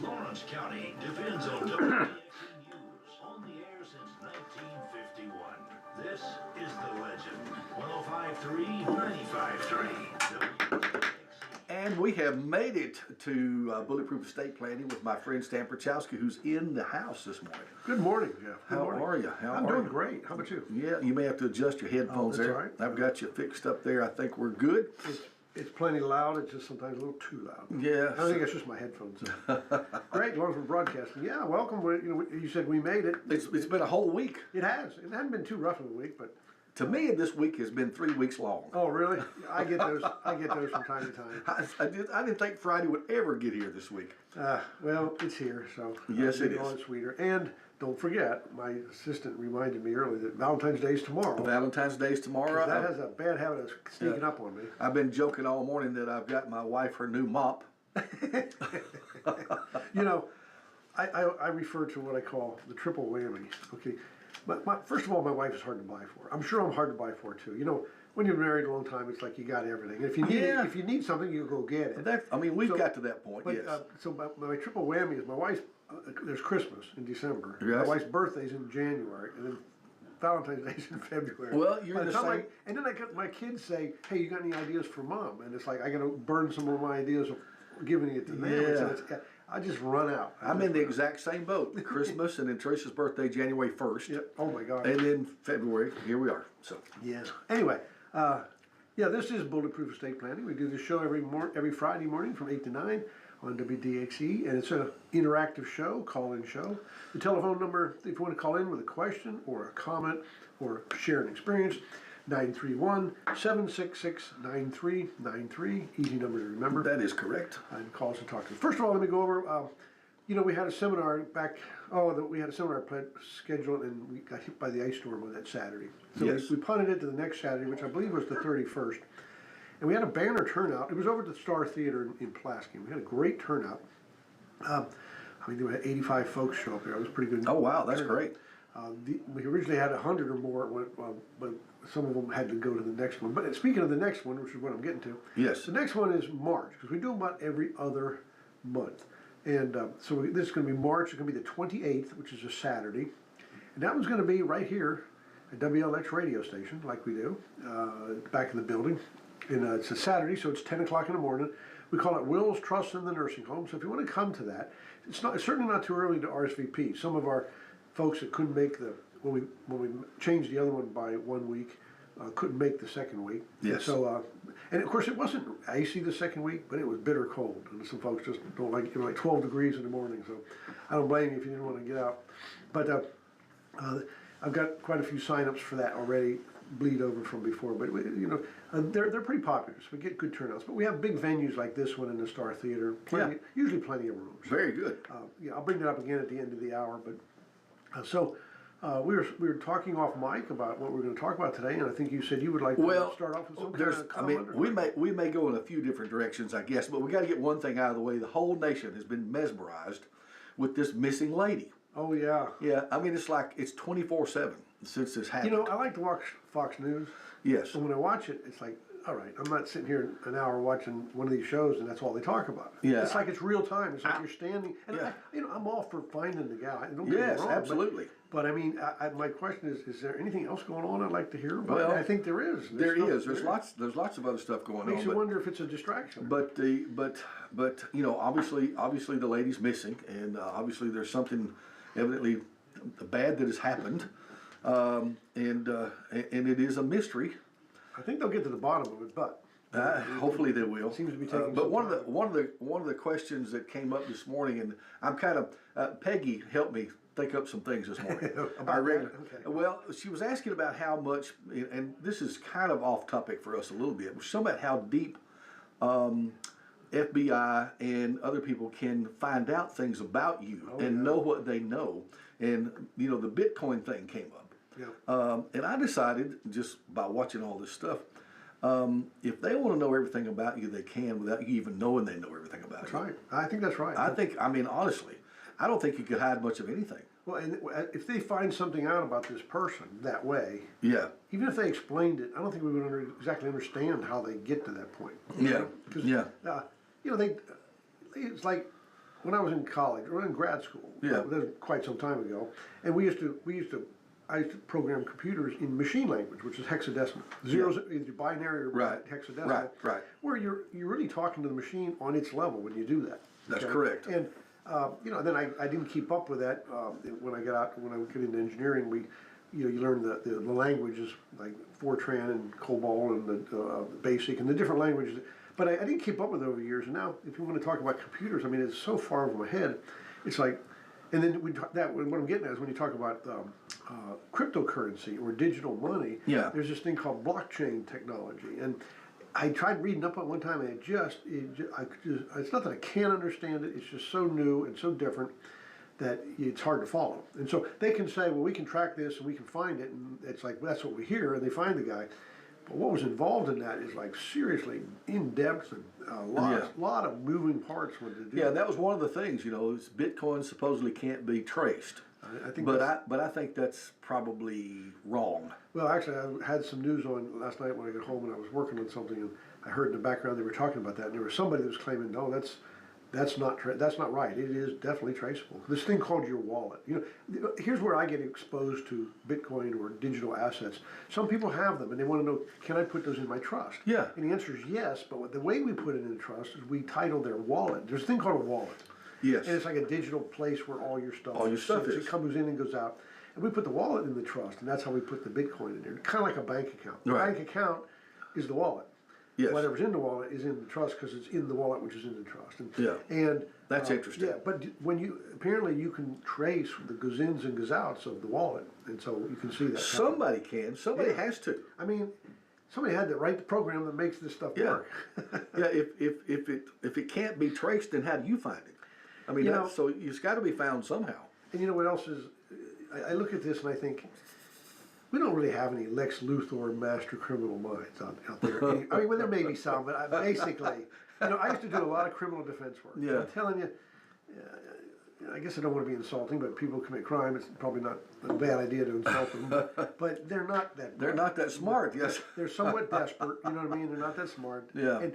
Lawrence County depends on WDXE News, on the air since 1951. This is The Legend. 105.3, 95.3. And we have made it to Bulletproof Estate Planning with my friend Stan Pierchoski, who's in the house this morning. Good morning, Jeff. How are you? I'm doing great. How about you? Yeah, you may have to adjust your headphones that's there. all right. I've got you fixed up there. I think we're good. It's plenty loud. It's just sometimes a little too loud. Yeah. I think it's just my headphones. Great, as long as we're broadcasting. Yeah, welcome. You said we made it. It's been a whole week. It has. It hasn't been too rough of a week, but to me, this week has been 3 weeks long. Oh, really? I get those. I get those from time to time. I didn't think Friday would ever get here this week. Well, it's here, so yes, it is. All it's sweeter. And don't forget, my assistant reminded me earlier that Valentine's Day is tomorrow. Valentine's Day is tomorrow. That has a bad habit of sneaking up on me. I've been joking all morning that I've got my wife her new mop. You know, I refer to what I call the triple whammy. Okay. First of all, my wife is hard to buy for. I'm sure I'm hard to buy for too. You know, when you're married a long time, it's like you got everything. If you need something, you go get it. We've got to that point. Yes. So my triple whammy is my wife's. There's Christmas in December. Yes. My wife's birthday's in January, and then Valentine's Day's in February. Well, you're the same. And then my kids say, "Hey, you got any ideas for Mom?" And it's like I got to burn some of my ideas of giving it to them. Yeah. I just run out. I'm in the exact same boat. Christmas and then Teresa's birthday, January 1st. Yep. Oh my God. And then February, here we are. So yeah. Anyway, this is Bulletproof Estate Planning. We do this show every Friday morning from 8 to 9 on WDXE, and it's an interactive show, call-in show. The telephone number, if you want to call in with a question or a comment or share an experience, 931-766-9393. Easy number to remember. that is correct. And call us and talk to us. First of all, let me go over, we had a seminar scheduled, and we got hit by the ice storm on that Saturday. So yes. we punted it to the next Saturday, which I believe was the 31st. And we had a banner turnout. It was over at the Star Theater in Pulaski. We had a great turnout. There were 85 folks show up there. It was pretty good. Oh, wow, that's great. We originally had 100 or more, but some of them had to go to the next one. But speaking of the next one, which is what I'm getting to, yes, the next one is March, because we do them about every other month. And this is going to be March. It's going to be the 28th, which is a Saturday. And that one's going to be right here at WLX radio station, like we do, back in the building. And it's a Saturday, so it's 10 o'clock in the morning. We call it Will's Trust in the Nursing Home. So if you want to come to that, it's certainly not too early to RSVP. Some of our folks that couldn't make when we changed the other one by 1 week, couldn't make the second week. Yes. And of course it wasn't icy the second week, but it was bitter cold, and some folks just don't like like 12 degrees in the morning. So I don't blame you if you didn't want to get out. But I've got quite a few signups for that already. Bleed over from before, but they're pretty popular, so we get good turnouts. But we have big venues like this one in the Star Theater, usually plenty of rooms. Very good. I'll bring that up again at the end of the hour. But we were talking off mic about what we're going to talk about today, and I think you said you would like to start off with some kind of comment. We may go in a few different directions, I guess, but we got to get one thing out of the way. The whole nation has been mesmerized with this missing lady. Oh yeah. Yeah, it's like it's 24/7 since this happened. I like to watch Fox News. Yes. And when I watch it, it's like, all right, I'm not sitting here an hour watching one of these shows and that's all they talk about. Yeah. It's like it's real time. It's like you're standing. And I'm all for finding the guy. Don't get yes, me wrong, absolutely. But my question is there anything else going on I'd like to hear about? Well, I think there is. There's lots of other stuff going on. Makes you wonder if it's a distraction. But obviously the lady's missing, and obviously there's something evidently bad that has happened, and it is a mystery. I think they'll get to the bottom of it, but hopefully they will. It seems to be taking. But one of the questions that came up this morning, and I'm kind of Peggy helped me think up some things this morning. Okay. Well, she was asking about how much, and this is kind of off topic for us a little bit, but something about how deep FBI and other people can find out things about you know what they know. And, the Bitcoin thing came up. Yeah. And I decided, just by watching all this stuff, if they want to know everything about you, they can without you even knowing they know everything about you. That's right. I think that's right. Honestly, I don't think you could hide much of anything. Well, and if they find something out about this person that way, yeah, even if they explained it, I don't think we would exactly understand how they get to that point. Yeah, Because, it's like when I was in college or in grad school, Yeah. that was quite some time ago, and I used to program computers in machine language, which is hexadecimal. Zeros, either binary or Right. hexadecimal. Right. Where you're really talking to the machine on its level when you do that. That's correct. And then I didn't keep up with that when I got into engineering. You learn the languages like Fortran and COBOL and the BASIC and the different languages. But I didn't keep up with it over the years. And now, if you want to talk about computers, I mean, it's so far over my head. It's like, and then what I'm getting at is when you talk about cryptocurrency or digital money. Yeah. There's this thing called blockchain technology, and I tried reading up on it one time, and it's not that I can't understand it. It's just so new and so different that it's hard to follow. And so they can say, well, we can track this and we can find it, and it's like, well, that's what we hear, and they find the guy. But what was involved in that is like seriously in depth and a lot of moving parts when to do. Yeah, that was one of the things. Is Bitcoin supposedly can't be traced. I think, but I think that's probably wrong. Well, actually, I had some news on last night when I got home and I was working on something, and I heard in the background they were talking about that, and there was somebody that was claiming, no, that's not right. It is definitely traceable. This thing called your wallet. Here's where I get exposed to Bitcoin or digital assets. Some people have them and they want to know, can I put those in my trust? Yeah. And the answer is yes, but the way we put it in the trust is we title their wallet. There's a thing called a wallet. Yes. And it's like a digital place where all your stuff is. It comes in and goes out. And we put the wallet in the trust, and that's how we put the Bitcoin in there. Kind of like a bank account. The bank account is the wallet. Yes. Whatever's in the wallet is in the trust because it's in the wallet, which is in the trust. And that's interesting. Yeah, but apparently you can trace the goes ins and goes outs of the wallet, and so you can see that. Somebody can. Somebody has to. I mean, somebody had to write the program that makes this stuff work. Yeah. If it can't be traced, then how do you find it? I mean, so it's got to be found somehow. And you know what else is? I look at this and I think, we don't really have any Lex Luthor master criminal minds out there. I mean, well, there may be some, but basically, I used to do a lot of criminal defense work. Yeah. I'm telling you, I guess I don't want to be insulting, but people commit crime. It's probably not a bad idea to insult them, but they're not that. They're not that smart. Yes. They're somewhat desperate. You know what I mean? They're not that smart. Yeah.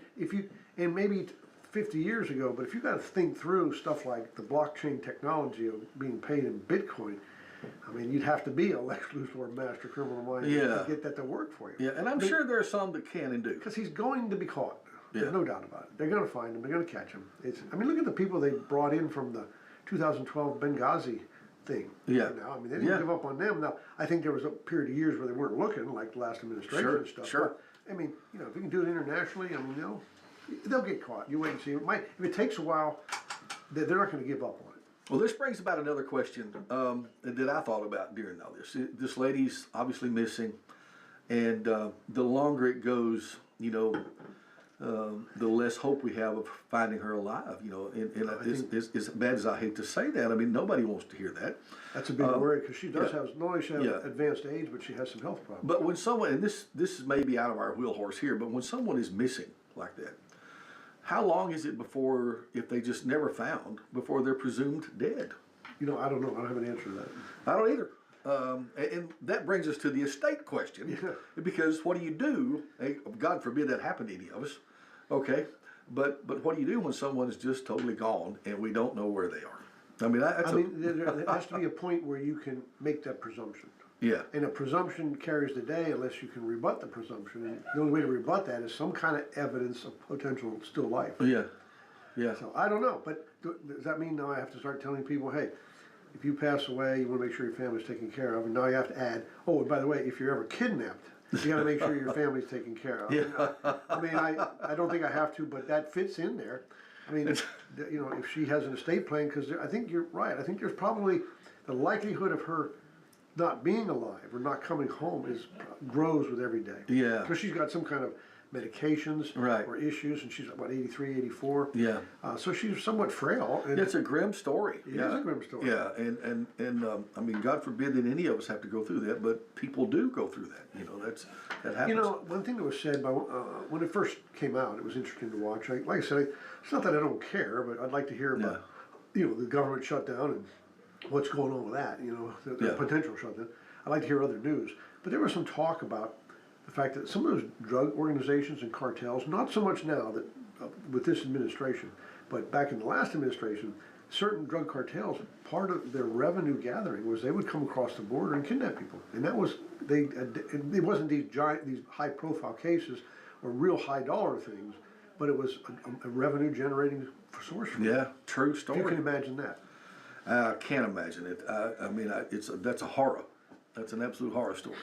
And maybe 50 years ago, but if you got to think through stuff like the blockchain technology of being paid in Bitcoin. I mean, you'd have to be a Lex Luthor master criminal mind to get that to work for you. Yeah, and I'm sure there are some that can and do. Because he's going to be caught. There's no doubt about it. They're going to find him. They're going to catch him. Look at the people they brought in from the 2012 Benghazi thing. Yeah. I mean, they didn't give up on them. Now, I think there was a period of years where they weren't looking, like the last administration and stuff. Sure. But, I mean, if you can do it internationally, I mean, they'll get caught. You wait and see. If it takes a while, they're not going to give up on it. Well, this brings about another question that I thought about during all this. This lady's obviously missing, and the longer it goes, the less hope we have of finding her alive. As bad as I hate to say that, I mean, nobody wants to hear that. That's a big worry because she does have, not only she has advanced age, but she has some health problems. But when someone, and this is maybe out of our wheelhouse here, but when someone is missing like that, how long is it before, if they just never found, before they're presumed dead? I don't know. I don't have an answer to that. I don't either. And that brings us to the estate question, because what do you do? God forbid that happened to any of us. Okay, but what do you do when someone is just totally gone and we don't know where they are? I mean, there has to be a point where you can make that presumption. Yeah. And a presumption carries the day unless you can rebut the presumption. And the only way to rebut that is some kind of evidence of potential still life. Yeah. Yeah. So I don't know, but does that mean now I have to start telling people, hey, if you pass away, you want to make sure your family's taken care of, and now you have to add, oh, and by the way, if you're ever kidnapped, you got to make sure your family's taken care of. Yeah. I mean, I don't think I have to, but that fits in there. I mean, if she has an estate plan, because I think you're right. I think there's probably the likelihood of her not being alive or not coming home grows with every day. Yeah. Because she's got some kind of medications or issues, and she's about 83, 84. Yeah. So she's somewhat frail. And it's a grim story. It is a grim story. Yeah, and I mean, God forbid that any of us have to go through that, but people do go through that. That happens. One thing that was said by when it first came out, it was interesting to watch. Like I said, it's not that I don't care, but I'd like to hear about the government shutdown and what's going on with that. The potential shutdown. I'd like to hear other news, but there was some talk about the fact that some of those drug organizations and cartels, not so much now that with this administration, but back in the last administration, certain drug cartels, part of their revenue gathering was they would come across the border and kidnap people, and that was it wasn't these high profile cases or real high dollar things, but it was a revenue generating source. Yeah, true story. You can imagine that. I can't imagine it. I mean, that's a horror. That's an absolute horror story.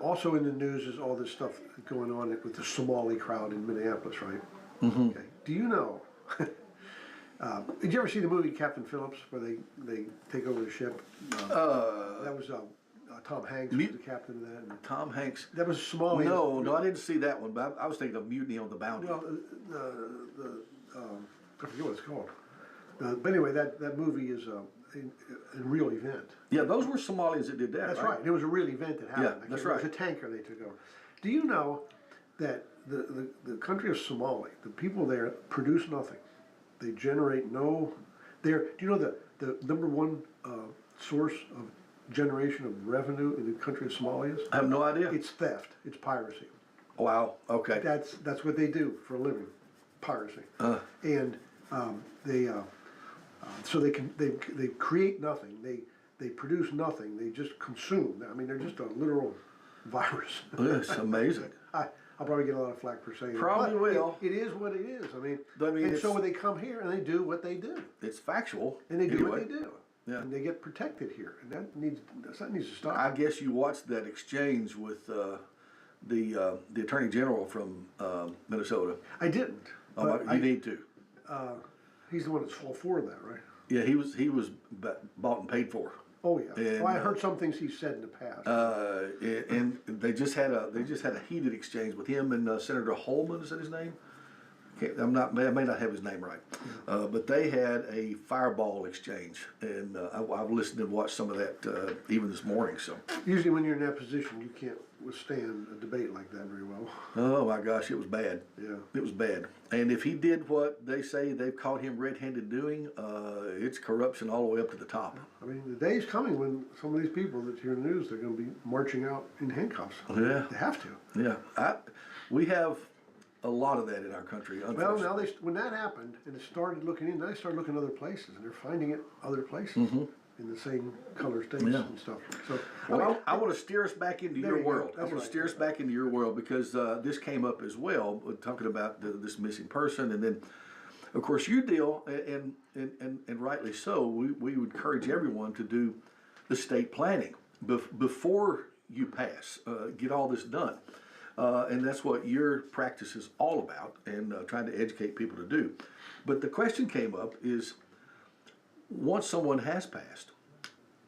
Also in the news is all this stuff going on with the Somali crowd in Minneapolis, right? Mm-hmm. Okay. Do you know? Did you ever see the movie Captain Phillips, where they take over the ship? That was Tom Hanks was the captain of that. And Tom Hanks. that was Somali. No, I didn't see that one. But I was thinking of Mutiny on the Bounty. Well, I forget what it's called. But anyway, that movie is a real event. Yeah, those were Somalians that did that. That's right. It was a real event that happened. Yeah, that's right. It was a tanker they took over. Do you know that the country of Somalia, the people there produce nothing. They generate no. Do you know the number one source of generation of revenue in the country of Somalia is? I have no idea. It's theft. It's piracy. Wow. Okay. That's what they do for a living, piracy. And so they create nothing. They produce nothing. They just consume. I mean, they're just a literal virus. It's amazing. I'll probably get a lot of flack for saying Probably that. will. It is what it is. I mean and so they come here and they do what they do. It's factual. And they do anyway. what they do. Yeah. And they get protected here. And that needs to stop. I guess you watched that exchange with the Attorney General from Minnesota. I didn't. You need to. He's the one that's all for that, right? Yeah, he was bought and paid for. Oh yeah. And, I heard some things he said in the past. And they just had a heated exchange with him and Senator Holman. Is that his name? I may not have his name right, but they had a fireball exchange, and I've listened and watched some of that even this morning. So usually, when you're in that position, you can't withstand a debate like that very well. oh my gosh, it was bad. Yeah, it was bad. And if he did what they say they've caught him red-handed doing, it's corruption all the way up to the top. I mean, the day's coming when some of these people that hear the news, they're going to be marching out in handcuffs. Yeah, they have to. Yeah, we have a lot of that in our country. Well, now when that happened and it started looking in, they started looking other places, and they're finding it other places in the same color states and stuff. So, well, I want to steer us back into your world. I want right. to steer us back into your world because this came up as well, talking about this missing person, and then, of course, you deal, and rightly so. We would encourage everyone to do the state planning before you pass. Get all this done. And that's what your practice is all about, and trying to educate people to do. But the question came up is, once someone has passed,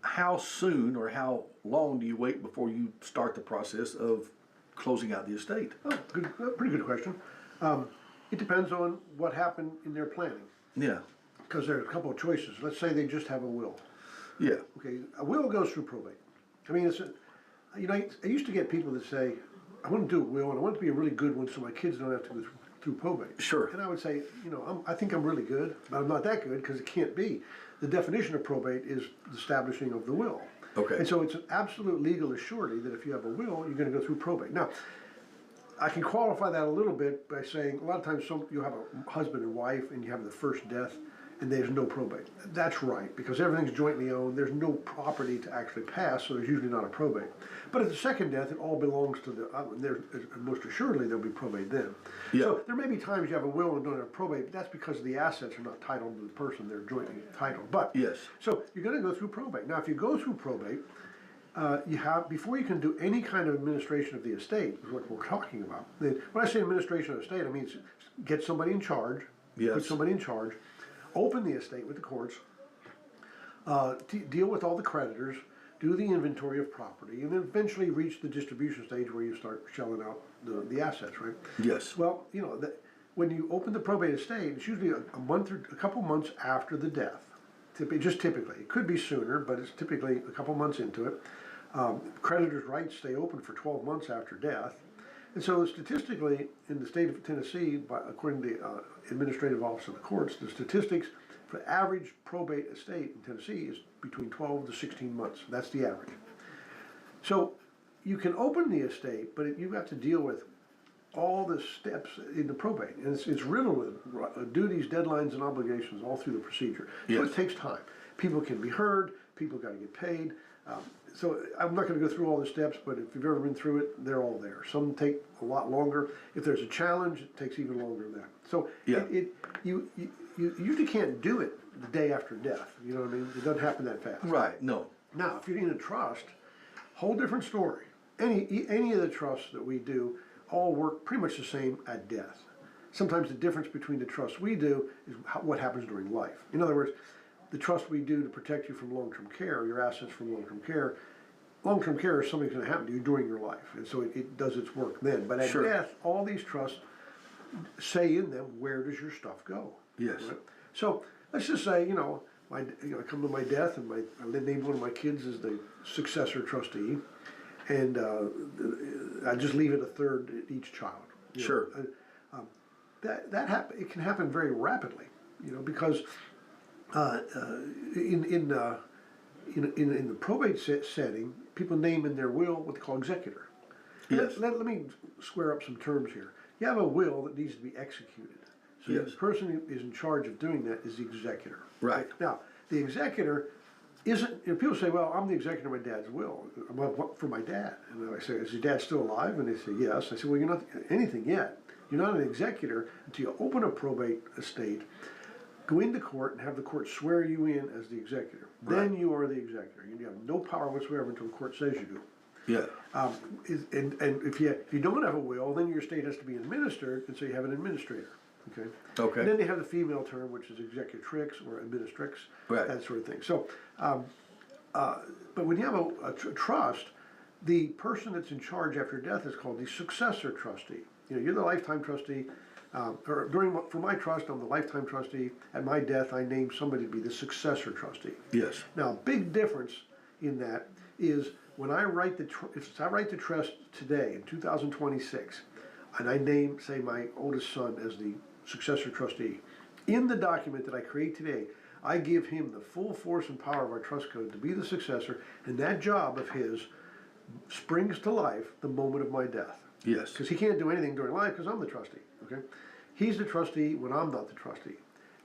how soon or how long do you wait before you start the process of closing out the estate? Oh, pretty good question. It depends on what happened in their planning. Yeah. Because there are a couple of choices. Let's say they just have a will. Yeah. Okay, a will goes through probate. I mean, I used to get people that say, I want to do a will, and I want it to be a really good one so my kids don't have to go through probate. Sure. And I would say, I think I'm really good, but I'm not that good because it can't be. The definition of probate is the establishing of the will. Okay. And so it's an absolute legal assurity that if you have a will, you're going to go through probate. Now, I can qualify that a little bit by saying a lot of times you have a husband and wife and you have the first death and there's no probate. That's right, because everything's jointly owned, there's no property to actually pass, so there's usually not a probate. But at the second death, it all belongs to the other. Most assuredly, there'll be probate then. Yeah. So there may be times you have a will and don't have probate, but that's because the assets are not titled to the person, they're jointly titled. But Yes. So you're going to go through probate. Now, if you go through probate, before you can do any kind of administration of the estate, is what we're talking about. When I say administration of the estate, I mean get somebody in charge, Yes. put somebody in charge, open the estate with the courts, deal with all the creditors, do the inventory of property, and then eventually reach the distribution stage where you start shelling out the assets, right? Yes. Well, when you open the probate estate, it's usually a month or a couple months after the death. Typically. It could be sooner, but it's typically a couple months into it. Creditors' rights stay open for 12 months after death. And so statistically, in the state of Tennessee, according to the Administrative Office of the Courts, the statistics for the average probate estate in Tennessee is between 12 to 16 months. That's the average. So you can open the estate, but you've got to deal with all the steps in the probate, and it's riddled with duties, deadlines, and obligations all through the procedure. So Yes. it takes time. People can be heard. People got to get paid. So I'm not going to go through all the steps, but if you've ever been through it, they're all there. Some take a lot longer. If there's a challenge, it takes even longer than that. So Yeah. you usually can't do it the day after death. You know what I mean? It doesn't happen that fast. Right, no. Now, if you're in a trust, whole different story. Any of the trusts that we do all work pretty much the same at death. Sometimes the difference between the trusts we do is what happens during life. In other words, the trust we do to protect you from long-term care, your assets from long-term care is something that's going to happen to you during your life, and so it does its work then. But at Sure. death, all these trusts say in them, where does your stuff go? Yes. Right? So let's just say, I come to my death, and I named one of my kids as the successor trustee, and I just leave it a third at each child. Sure. It can happen very rapidly, because in the probate setting, people name in their will what they call executor. Yes. Let me square up some terms here. You have a will that needs to be executed. So Yes. the person who is in charge of doing that is the executor. Right. Now, the executor isn't, people say, well, I'm the executor of my dad's will. What for my dad? And I say, is your dad still alive? And they say, yes. I say, well, you're not anything yet. You're not an executor until you open a probate estate, go into court, and have the court swear you in as the executor. Right. Then you are the executor. You have no power whatsoever until the court says you do. Yeah. And if you don't have a will, then your estate has to be administered, and so you have an administrator. Okay. Okay. And then they have the female term, which is executrix or administrix, Right. that sort of thing. So, but when you have a trust, the person that's in charge after death is called the successor trustee. You're the lifetime trustee. For my trust, I'm the lifetime trustee. At my death, I name somebody to be the successor trustee. Yes. Now, big difference in that is when I write if I write the trust today in 2026, and I name, say, my oldest son as the successor trustee, in the document that I create today, I give him the full force and power of our trust code to be the successor, and that job of his springs to life the moment of my death. Yes. Because he can't do anything during life because I'm the trustee. Okay, he's the trustee when I'm not the trustee,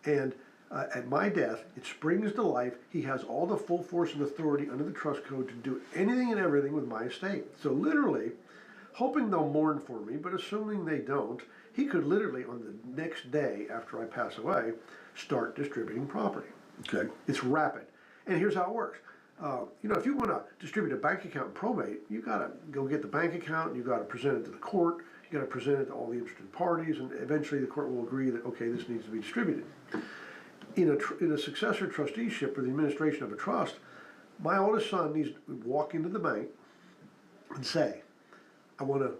and at my death, it springs to life. He has all the full force and authority under the trust code to do anything and everything with my estate. So literally, hoping they'll mourn for me, but assuming they don't, he could literally, on the next day after I pass away, start distributing property. Okay. It's rapid. And here's how it works. If you want to distribute a bank account in probate, you got to go get the bank account, you got to present it to the court, you got to present it to all the interested parties, and eventually the court will agree that, okay, this needs to be distributed. In a successor trusteeship or the administration of a trust, my oldest son needs to walk into the bank and say, I want to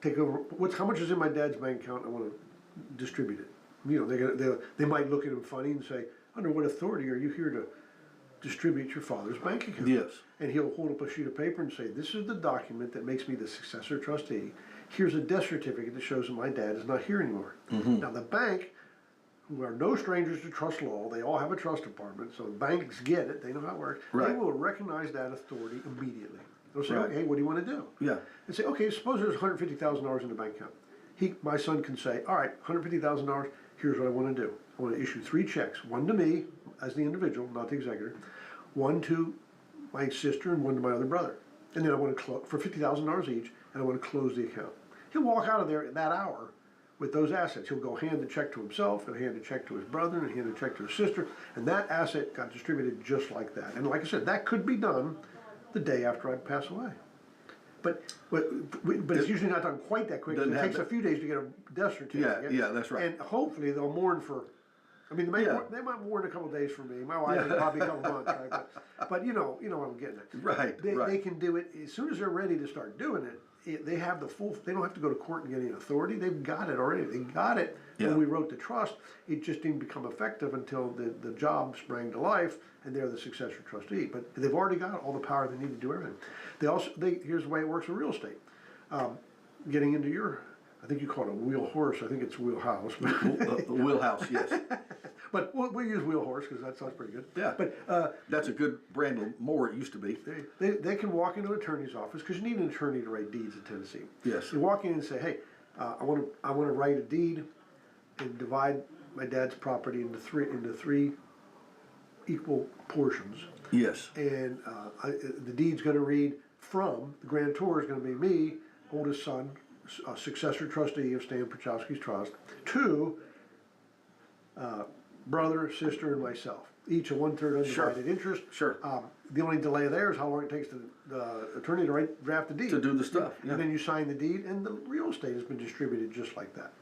take over, how much is in my dad's bank account, I want to distribute it. They might look at him funny and say, under what authority are you here to distribute your father's bank account? Yes. And he'll hold up a sheet of paper and say, this is the document that makes me the successor trustee. Here's a death certificate that shows that my dad is not here anymore. Mm-hmm. Now the bank, who are no strangers to trust law, they all have a trust department, so banks get it, they know how it works. Right. They will recognize that authority immediately. They'll say, Right. okay, what do you want to do? Yeah. And say, okay, suppose there's $150,000 in the bank account. My son can say, all right, $150,000, here's what I want to do. I want to issue 3 checks, one to me as the individual, not the executor, one to my sister and one to my other brother. And then I want to for $50,000 each, and I want to close the account. He'll walk out of there in that hour with those assets. He'll go hand a check to himself, and hand a check to his brother, and hand a check to his sister, and that asset got distributed just like that. And like I said, that could be done the day after I pass away. But it's usually not done quite that quick. It takes a few days to get a death certificate. Yeah, that's right. And hopefully they'll mourn for. I mean, they might mourn a couple of days for me. My wife probably a couple of months, right? But you know what I'm getting at. Right. They can do it as soon as they're ready to start doing it. They have the full. They don't have to go to court and get any authority. They've got it already. They got it when we wrote the trust. It just didn't become effective until the job sprang to life, and they're the successor trustee. But they've already got all the power they need to do everything. Here's the way it works in real estate. Getting into your, I think you call it a wheel horse. I think it's wheelhouse. Wheelhouse, yes. But we'll use wheel horse because that sounds pretty good. Yeah. But that's a good brand of more it used to be. they can walk into an attorney's office because you need an attorney to write deeds in Tennessee. Yes. You walk in and say, hey, I wanna write a deed and divide my dad's property into three equal portions. Yes. And the deed's gonna read from, the grantor is gonna be me, oldest son, successor trustee of Stan Pierchoski's trust, to brother, sister, and myself. Each a 1/3 undivided interest. Sure. The only delay there is how long it takes the attorney to draft the deed. To do the stuff, yeah. And then you sign the deed, and the real estate has been distributed just like that.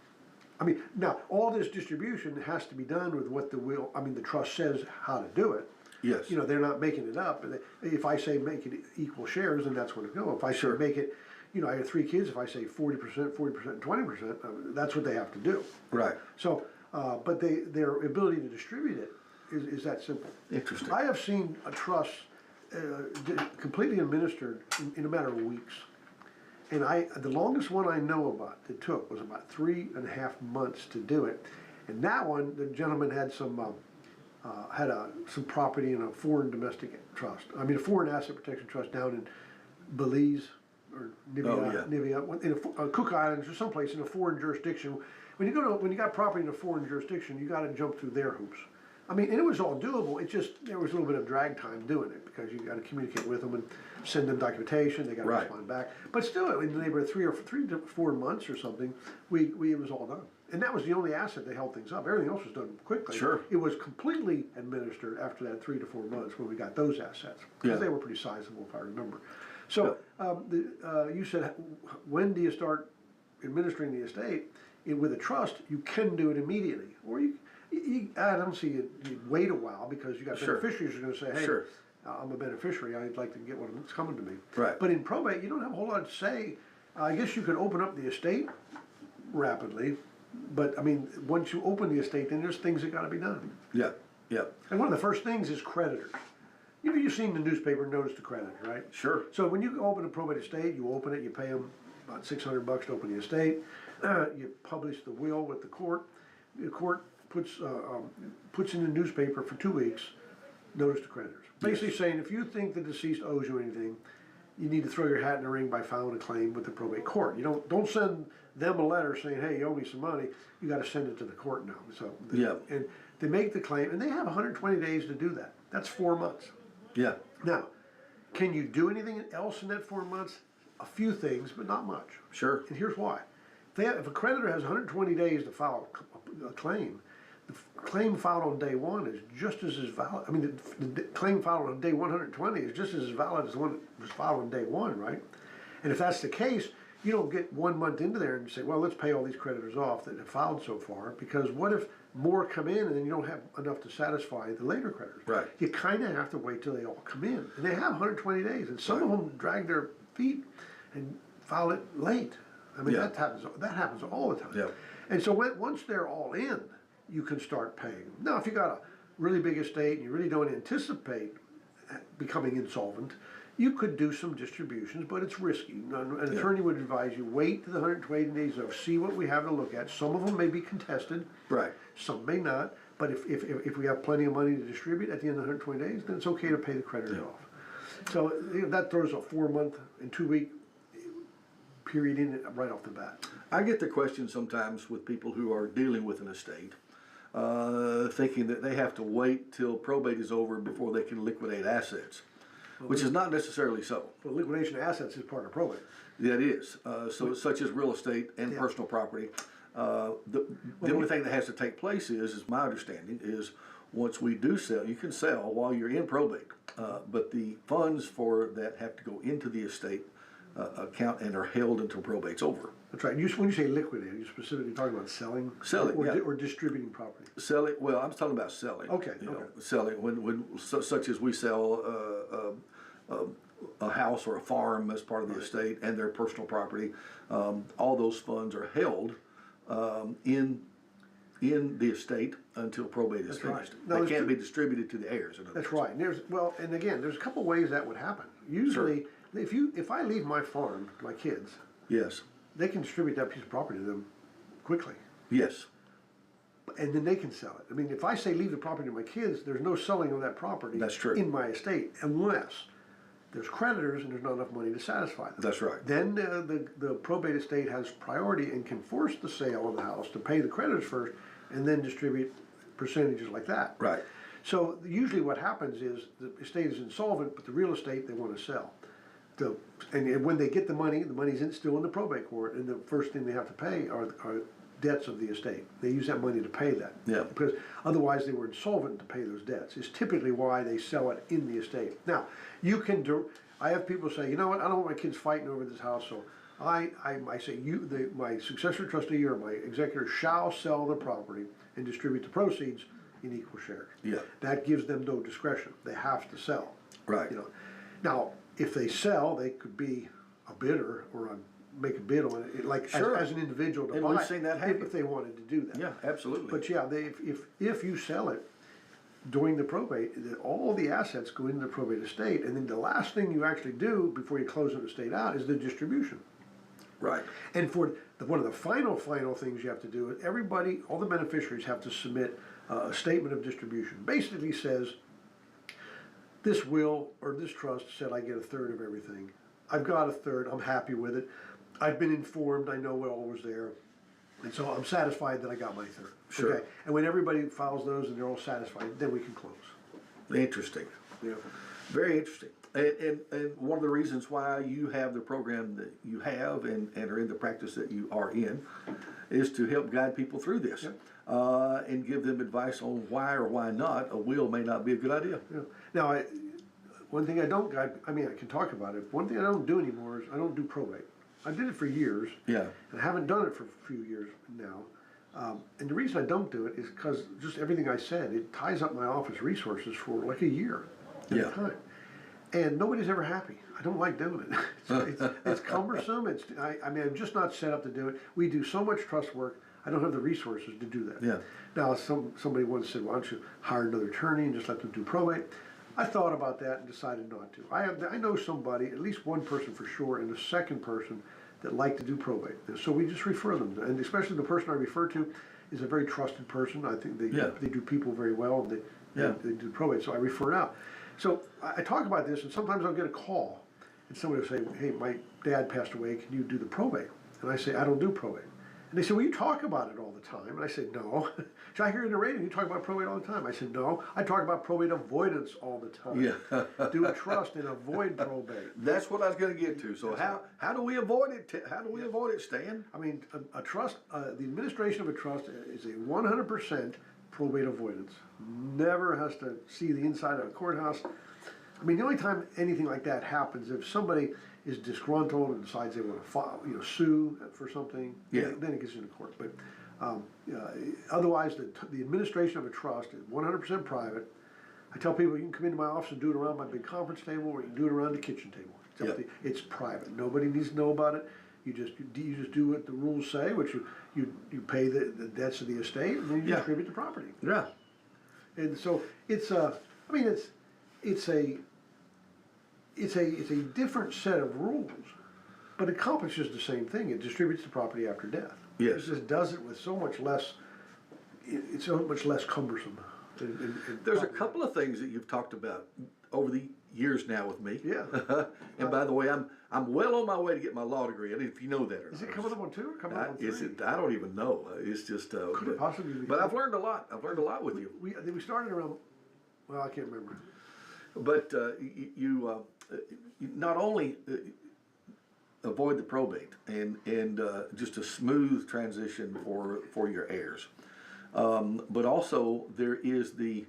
I mean, now, all this distribution has to be done with what the trust says how to do it. Yes. You know, they're not making it up. If I say make it equal shares, then that's what it go. If I say make it, you know, I have 3 kids, if I say 40%, 40%, and 20%, that's what they have to do. Right. So, but their ability to distribute it is that simple. Interesting. I have seen a trust completely administered in a matter of weeks. And the longest one I know about that took was about 3.5 months to do it. And that one, the gentleman had some property in a foreign domestic trust. I mean, a foreign asset protection trust down in Belize or Nivea, in Cook Islands or someplace in a foreign jurisdiction. When you got property in a foreign jurisdiction, you got to jump through their hoops. I mean, and it was all doable. It just there was a little bit of drag time doing it because you got to communicate with them and send them documentation. They got to respond back. But still, in the neighborhood of 3 to 4 months or something, it was all done. And that was the only asset that held things up. Everything else was done quickly. Sure. It was completely administered after that 3 to 4 months when we got those assets because they were pretty sizable, if I remember. So you said, when do you start administering the estate? With a trust, you can do it immediately, or I don't see you wait a while because you got beneficiaries who are going to say, hey, I'm a beneficiary, I'd like to get what's coming to me. Right. But in probate, you don't have a whole lot to say. I guess you could open up the estate rapidly, but I mean, once you open the estate, then there's things that got to be done. Yeah, yeah. And one of the first things is creditors. You've seen the newspaper, notice the creditors, right? Sure. So when you open a probate estate, you open it, you pay them about $600 to open the estate. You publish the will with the court. The court puts in the newspaper for 2 weeks, notice to creditors. Basically saying, if you think the deceased owes you anything, you need to throw your hat in the ring by filing a claim with the probate court. You don't send them a letter saying, hey, you owe me some money. You got to send it to the court now. So and they make the claim, and they have 120 days to do that. That's 4 months. Yeah. Now, can you do anything else in that 4 months? A few things, but not much. Sure. And here's why. If a creditor has 120 days to file a claim, the claim filed on day 1 is just as valid. I mean, the claim filed on day 120 is just as valid as the one that was filed on day 1, right? And if that's the case, you don't get 1 month into there and say, well, let's pay all these creditors off that have filed so far, because what if more come in and then you don't have enough to satisfy the later creditors? Right. You kind of have to wait till they all come in. And they have 120 days, and some of them drag their feet and file it late. I mean, that happens all the time. Yeah. And so once they're all in, you can start paying. Now, if you got a really big estate and you really don't anticipate becoming insolvent, you could do some distributions, but it's risky. An attorney would advise you wait to the 120 days of see what we have to look at. Some of them may be contested. Right. Some may not. But if we have plenty of money to distribute at the end of 120 days, then it's okay to pay the creditors off. So that throws a 4 month and 2 week period in it right off the bat. I get the question sometimes with people who are dealing with an estate, thinking that they have to wait till probate is over before they can liquidate assets, which is not necessarily so. Well, liquidation of assets is part of probate. That is. So such as real estate and personal property. The only thing that has to take place is my understanding, is once we do sell, you can sell while you're in probate, but the funds for that have to go into the estate account and are held until probate's over. That's right. When you say liquidate, are you specifically talking about selling? Selling, or distributing property? Selling, well, I'm talking about selling. Okay, selling, such as we sell a house or a farm as part of the estate and their personal property, all those funds are held in the estate until probate is finished. They can't be distributed to the heirs. That's right. And again, there's a couple ways that would happen. Usually, if I leave my farm to my kids, yes, they can distribute that piece of property to them quickly. Yes. And then they can sell it. I mean, if I say leave the property to my kids, there's no selling of that property. That's true. In my estate, unless there's creditors and there's not enough money to satisfy them. That's right. Then the probate estate has priority and can force the sale of the house to pay the creditors first and then distribute percentages like that. Right. So usually what happens is the estate is insolvent, but the real estate they want to sell. And when they get the money's still in the probate court, and the first thing they have to pay are debts of the estate. They use that money to pay that. Yeah. Because otherwise they were insolvent to pay those debts. It's typically why they sell it in the estate. Now, you can do, I have people say, you know what, I don't want my kids fighting over this house, so I say, my successor trustee or my executor shall sell the property and distribute the proceeds in equal shares. Yeah. That gives them no discretion. They have to sell. Right. You know. Now, if they sell, they could be a bidder or make a bid on it, like Sure. as an individual to And buy we've it, seen that happen. if they wanted to do that. Yeah, absolutely. But yeah, if you sell it during the probate, all the assets go into the probate estate, and then the last thing you actually do before you close an estate out is the distribution. Right. And for one of the final things you have to do is everybody, all the beneficiaries have to submit a statement of distribution. Basically says, this will or this trust said I get a third of everything. I've got a third, I'm happy with it. I've been informed, I know what all was there. And so I'm satisfied that I got my third. Sure. Okay? And when everybody files those and they're all satisfied, then we can close. Interesting. Yeah. Very interesting. And one of the reasons why you have the program that you have and are in the practice that you are in is to help guide people through this. Yep. And give them advice on why or why not a will may not be a good idea. Yeah. Now, one thing I can talk about it. One thing I don't do anymore is I don't do probate. I did it for years. Yeah. And I haven't done it for a few years now. And the reason I don't do it is because just everything I said, it ties up my office resources for like a year at Yeah. a time. And nobody's ever happy. I don't like doing it. It's cumbersome. I'm just not set up to do it. We do so much trust work. I don't have the resources to do that. Yeah. Now, somebody once said, why don't you hire another attorney and just let them do probate? I thought about that and decided not to. I know somebody, at least one person for sure, and a second person that like to do probate. So we just refer them. And especially the person I refer to is a very trusted person. I think they do people very well. And they do probate, so I refer it out. So I talk about this, and sometimes I'll get a call, and somebody will say, hey, my dad passed away, can you do the probate? And I say, I don't do probate. And they say, well, you talk about it all the time. And I said, no. So I hear in the radio, you talk about probate all the time. I said, no, I talk about probate avoidance all the time. Yeah. Do a trust and avoid probate. That's what I was going to get to. So how do we avoid it? How do we avoid it, Stan? I mean, a trust, the administration of a trust is a 100% probate avoidance. Never has to see the inside of a courthouse. I mean, the only time anything like that happens if somebody is disgruntled and decides they want to file, sue for something. Yeah. Then it gets into court. But otherwise, the administration of a trust is 100% private. I tell people you can come into my office and do it around my big conference table, or you can do it around the kitchen table. It's private. Nobody needs to know about it. You just do what the rules say, which you pay the debts of the estate, and then you distribute the property. Yeah. And so it's a different set of rules, but it accomplishes the same thing. It distributes the property after death. Yes. It just does it with so much less. It's so much less cumbersome. There's a couple of things that you've talked about over the years now with me. Yeah. And by the way, I'm well on my way to get my law degree. I don't know if you know that or Is not. it coming up on 2 or coming up on 3? Is it? I don't even know. It's just. Could it possibly be? But I've learned a lot. I've learned a lot with you. We started around. Well, I can't remember. But you not only avoid the probate and just a smooth transition for your heirs, but also there is the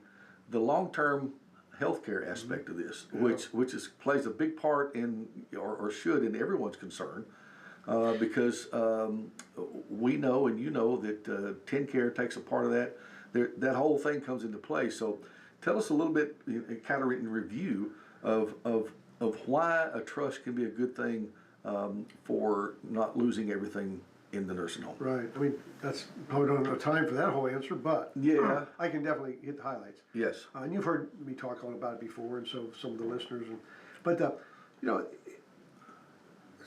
long-term healthcare aspect of this, which plays a big part in or should in everyone's concern, because we know and you know that TennCare takes a part of that. That whole thing comes into play. So tell us a little bit, kind of in review of why a trust can be a good thing for not losing everything in the nursing home. Right. I mean, that's probably don't have time for that whole answer, but Yeah. I can definitely hit the highlights. Yes. And you've heard me talk all about it before, and so some of the listeners. But let's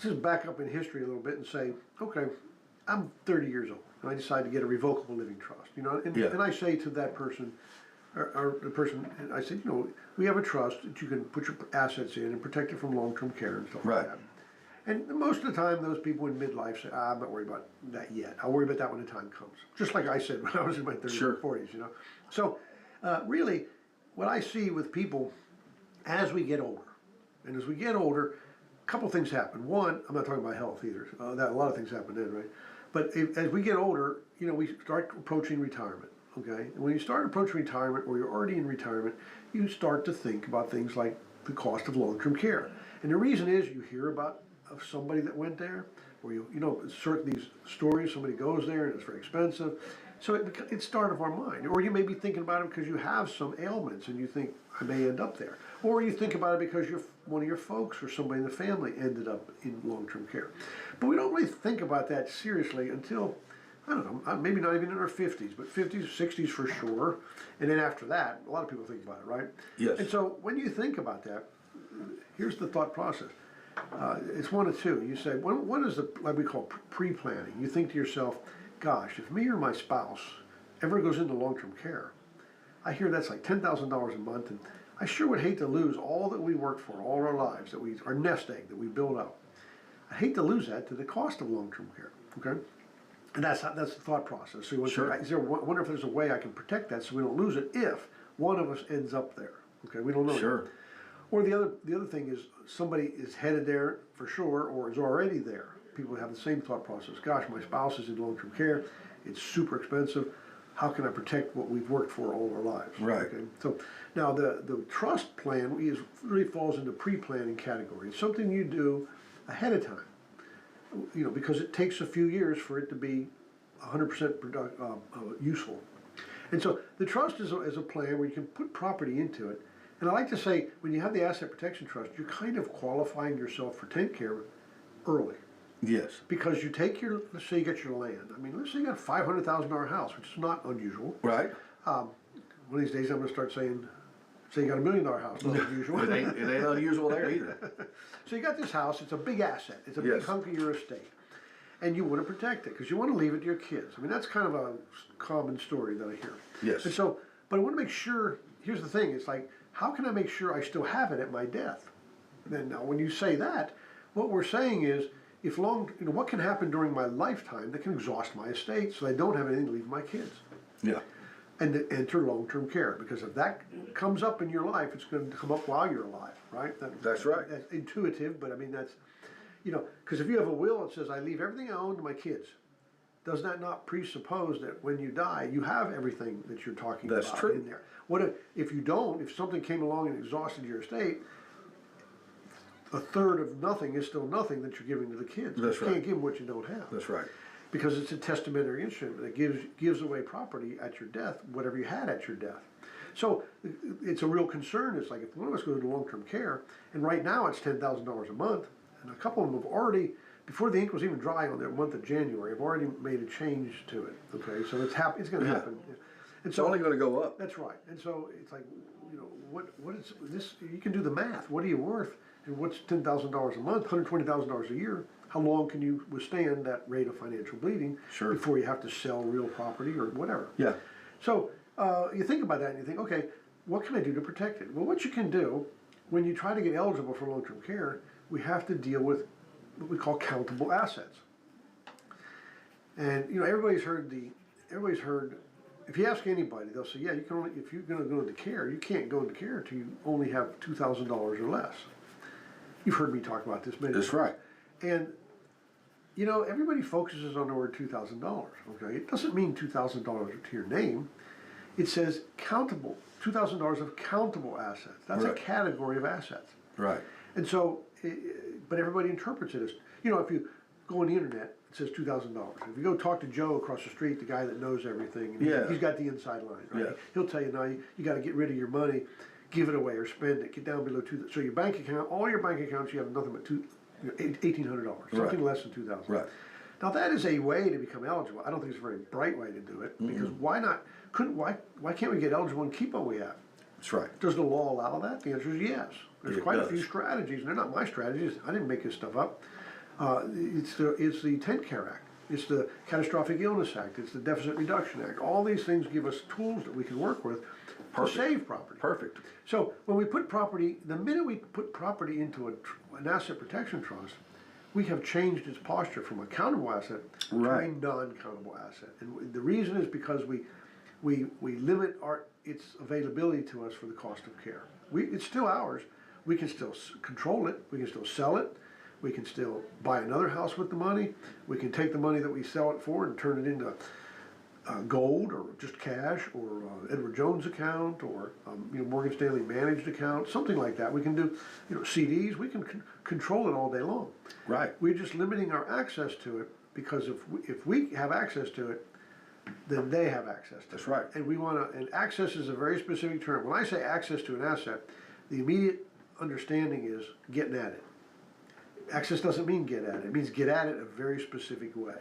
just back up in history a little bit and say, okay, I'm 30 years old, and I decide to get a revocable living trust. And Yeah. I say to that person, or the person, and I said, you know, we have a trust that you can put your assets in and protect it from long-term care and stuff Right. like that. And most of the time, those people in midlife say, I'm not worried about that yet. I'll worry about that when the time comes. Just like I said when I was in my 30s Sure. and 40s, you know. So, really, what I see with people as we get older, and as we get older, a couple things happen. One, I'm not talking about health either. That a lot of things happen then, right? But as we get older, you know, we start approaching retirement. Okay, and when you start approaching retirement, or you're already in retirement, you start to think about things like the cost of long-term care. And the reason is you hear about of somebody that went there, or you know, certain these stories. Somebody goes there and it's very expensive. So it's start of our mind. Or you may be thinking about it because you have some ailments and you think, I may end up there. Or you think about it because one of your folks or somebody in the family ended up in long-term care. But we don't really think about that seriously until, I don't know, maybe not even in our 50s, but 50s, 60s for sure. And then after that, a lot of people think about it, right? Yes. And so when you think about that, here's the thought process. It's one of two. You say, one is the, like we call pre-planning. You think to yourself, gosh, if me or my spouse ever goes into long-term care, I hear that's like $10,000 a month, and I sure would hate to lose all that we worked for, all our lives, our nest egg that we build up. I hate to lose that to the cost of long-term care, okay? And that's the thought process. So you want Sure. to say, wonder if there's a way I can protect that so we don't lose it if one of us ends up there, okay? We don't know. Sure. Yet. Or the other thing is somebody is headed there for sure, or is already there. People have the same thought process. Gosh, my spouse is in long-term care. It's super expensive. How can I protect what we've worked for all our lives? Right. Okay? So now the trust plan really falls into pre-planning category. It's something you do ahead of time. You know, because it takes a few years for it to be 100% useful. And so the trust is a plan where you can put property into it. And I like to say, when you have the asset protection trust, you're kind of qualifying yourself for tent care early. Yes. Because you take let's say you get your land. I mean, let's say you got a $500,000 house, which is not unusual. Right. One of these days I'm going to start saying you got $1 million house, not unusual. It ain't unusual there either. So you got this house, it's a big asset. It's a big Yes. hunk of your estate. And you want to protect it because you want to leave it to your kids. I mean, that's kind of a common story that I hear. Yes. And so, but I want to make sure, here's the thing, it's like, how can I make sure I still have it at my death? Then now, when you say that, what we're saying is, what can happen during my lifetime that can exhaust my estate so I don't have anything to leave my kids? Yeah. And to enter long-term care, because if that comes up in your life, it's going to come up while you're alive, right? That's right. That's intuitive, but I mean, that's, you know, because if you have a will that says, I leave everything I own to my kids, does that not presuppose that when you die, you have everything that you're talking That's about true. in there? What if you don't, if something came along and exhausted your estate, a third of nothing is still nothing that you're giving to the kids. That's You right. can't give them what you don't have. That's right. Because it's a testamentary instrument that gives away property at your death, whatever you had at your death. So it's a real concern. It's like if one of us goes into long-term care, and right now it's $10,000 a month, and a couple of them have already, before the ink was even dry on the month of January, have already made a change to it. Okay, so it's going to Yeah. happen. And It's only going to go up. That's right. And so it's like, you know, what is this? You can do the math. What are you worth? And what's $10,000 a month, $120,000 a year? How long can you withstand that rate of financial bleeding Sure. before you have to sell real property or whatever? Yeah. So you think about that and you think, okay, what can I do to protect it? Well, what you can do when you try to get eligible for long-term care, we have to deal with what we call countable assets. And you know, everybody's heard. If you ask anybody, they'll say, yeah, you can only, if you're going to go into care, you can't go into care until you only have $2,000 or less. You've heard me talk about this many times. That's right. And, you know, everybody focuses on the word $2,000, okay? It doesn't mean $2,000 to your name. It says countable, $2,000 of countable assets. That's Right. a category of assets. Right. And so, but everybody interprets it as, you know, if you go on the internet, it says $2,000. If you go talk to Joe across the street, the guy that knows everything, and Yeah. he's got the inside line, right? Yeah. He'll tell you, now you got to get rid of your money, give it away or spend it, get down below $2,000. So your bank account, all your bank accounts, you have nothing but $1,800, something Right. less than $2,000. Right. Now that is a way to become eligible. I don't think it's a very bright way to do it, because why not? Why can't we get eligible and keep what we have? That's right. Does the law allow that? The answer is yes. There's It quite a does. few strategies, and they're not my strategies. I didn't make this stuff up. It's the Tent Care Act. It's the Catastrophic Illness Act, it's the Deficit Reduction Act. All these things give us tools that we can work with to save property. Perfect. So when we put property, the minute we put property into an asset protection trust, we have changed its posture from a countable asset to a non-countable asset. And the reason is because we limit its availability to us for the cost of care. It's still ours. We can still control it. We can still sell it. We can still buy another house with the money. We can take the money that we sell it for and turn it into gold or just cash or Edward Jones account or Morgan Stanley managed account, something like that. We can do CDs. We can control it all day long. Right. We're just limiting our access to it because if we have access to it, then they have access to it. That's right. And we want to. And access is a very specific term. When I say access to an asset, the immediate understanding is getting at it. Access doesn't mean get at it. It means get at it a very specific way.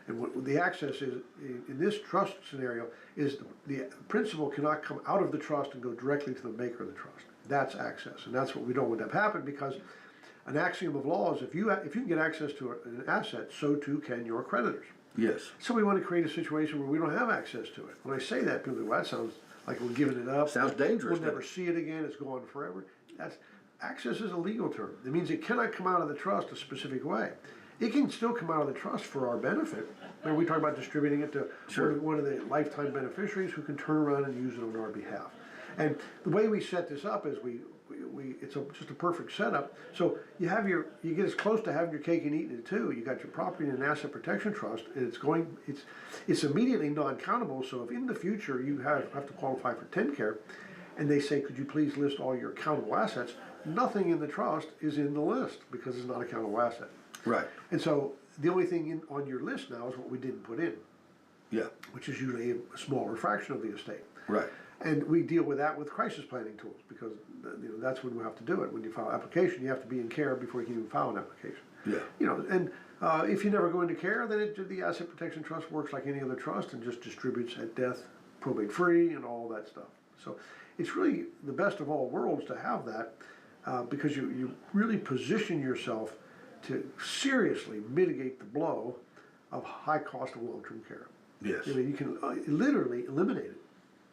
And what the access is, in this trust scenario, is the principal cannot come out of the trust and go directly to the maker of the trust. That's access, and that's what we don't want to have happen, because an axiom of law is if you can get access to an asset, so too can your creditors. Yes. So we want to create a situation where we don't have access to it. When I say that, people go, well, that sounds like we're giving it up. Sounds dangerous. We'll never see it again. It's gone forever. Access is a legal term. It means it cannot come out of the trust a specific way. It can still come out of the trust for our benefit. Remember, we talked about distributing it to one of the lifetime beneficiaries who can turn around and use it on our behalf. And the way we set this up is it's just a perfect setup. So you get as close to having your cake and eating it too. You got your property in an asset protection trust, and it's immediately non-countable. So if in the future you have to qualify for TennCare, and they say, could you please list all your countable assets? Nothing in the trust is in the list because it's not a countable asset. Right. And so the only thing on your list now is what we didn't put in. Yeah. Which is usually a smaller fraction of the estate. Right. And we deal with that with crisis planning tools because that's when we have to do it. When you file an application, you have to be in care before you can even file an application. Yeah. And if you never go into care, then the asset protection trust works like any other trust and just distributes at death, probate free, and all that stuff. So it's really the best of all worlds to have that because you really position yourself to seriously mitigate the blow of high cost of long-term care. Yes. I mean, you can literally eliminate it.